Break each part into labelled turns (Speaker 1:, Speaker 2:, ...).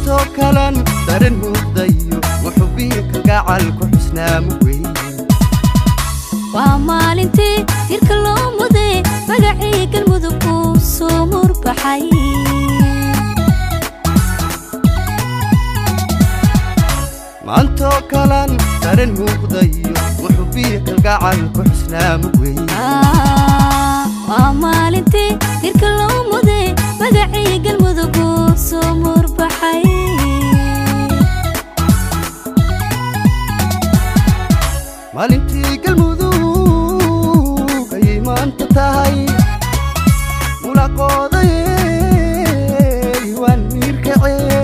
Speaker 1: maanto kalan daran muuqdayo muxubiya kalgacalku xusnaa muweyn
Speaker 2: waa maalintii tirka loo muday magacii galmudug uu soo murbaxay
Speaker 1: maanto kalan daran muuqdayo muxubiya kalgacalku xusnaa muweyn
Speaker 2: waa maalintii tirka loo muday magacii galmudug uu soo murbaxay
Speaker 1: maalintii galmudug ayay maanta tahay mulaqooday waan miirkacee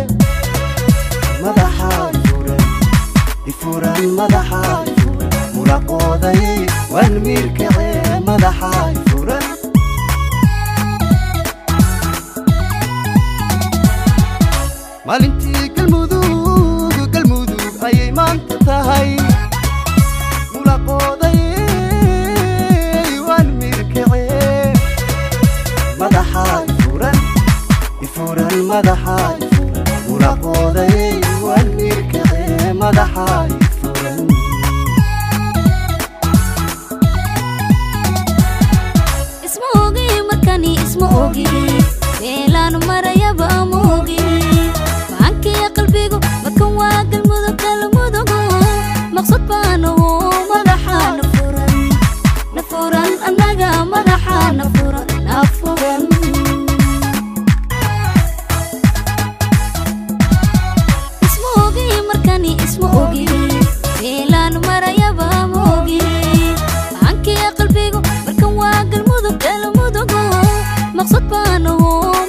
Speaker 1: madaxa ifuran madaxa mulaqooday waan miirkacee madaxa ifuran maalintii galmudug ayay maanta tahay mulaqooday waan miirkacee madaxa ifuran madaxa mulaqooday waan miirkacee madaxa ifuran
Speaker 2: isma ogi markani isma ogi meelaan marayaba ama ogi macankii qalbigu markan waa galmudug maqsad baana madaxa nafuran annaga madaxa nafuran isma ogi markani isma ogi meelaan marayaba ama ogi macankii qalbigu markan waa galmudug maqsad baana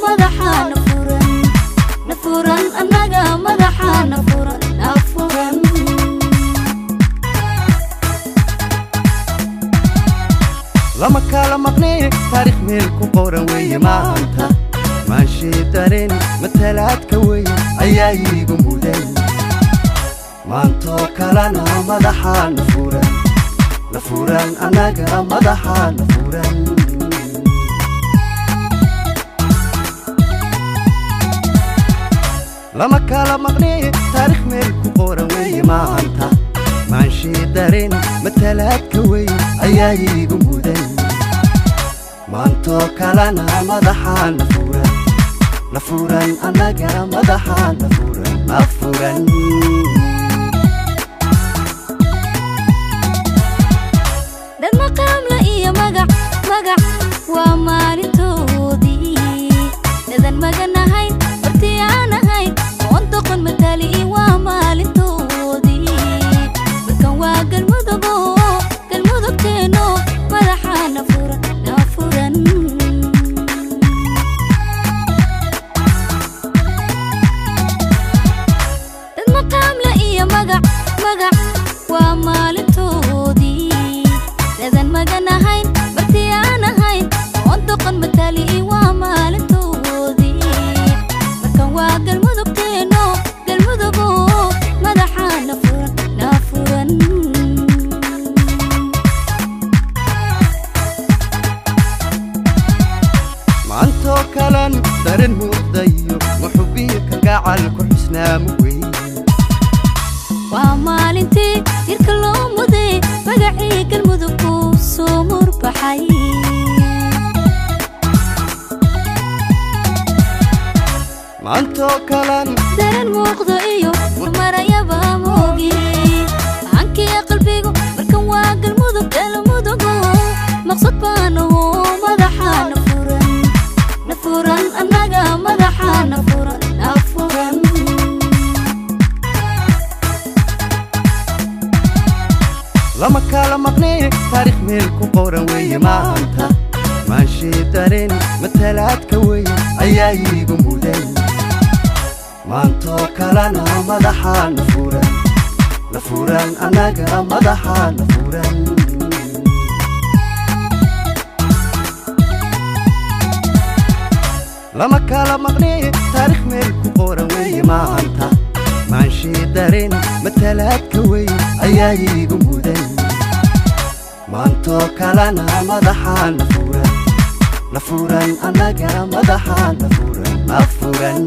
Speaker 2: madaxa nafuran annaga madaxa nafuran
Speaker 1: lama kala maqnay taariikh meel ku qoran weeye maanta maanshii dareen matalaadka weeye ayaa iigu mudan maanto kalana madaxa nafuran annaga madaxa nafuran lama kala maqnay taariikh meel ku qoran weeye maanta maanshii dareen matalaadka weeye ayaa iigu mudan maanto kalana madaxa nafuran annaga madaxa nafuran
Speaker 2: dad maqaamla iyo magac waa maalintoodii dadan maganahayn hortii aan ahayn oon doqon matali waa maalintoodii markan waa galmudugteeno madaxa nafuran dad maqaamla iyo magac waa maalintoodii dadan maganahayn hortii aan ahayn oon doqon matali waa maalintoodii markan waa galmudugteeno madaxa nafuran
Speaker 1: maanto kalan daran muuqdayo muxubiya kalgacalku xusnaa muweyn
Speaker 2: waa maalintii tirka loo muday magacii galmudug uu soo murbaxay
Speaker 1: maanto kalan
Speaker 2: daran muuqda iyo marayaba moogi macankii qalbigu markan waa galmudug maqsad baana madaxa nafuran annaga madaxa nafuran
Speaker 1: lama kala maqnay taariikh meel ku qoran weeye maanta maanshii dareen matalaadka weeye ayaa iigu mudan maanto kalana madaxa nafuran annaga madaxa nafuran lama kala maqnay taariikh meel ku qoran weeye maanta maanshii dareen matalaadka weeye ayaa iigu mudan maanto kalana madaxa nafuran nafuran anaga madaxa nafuran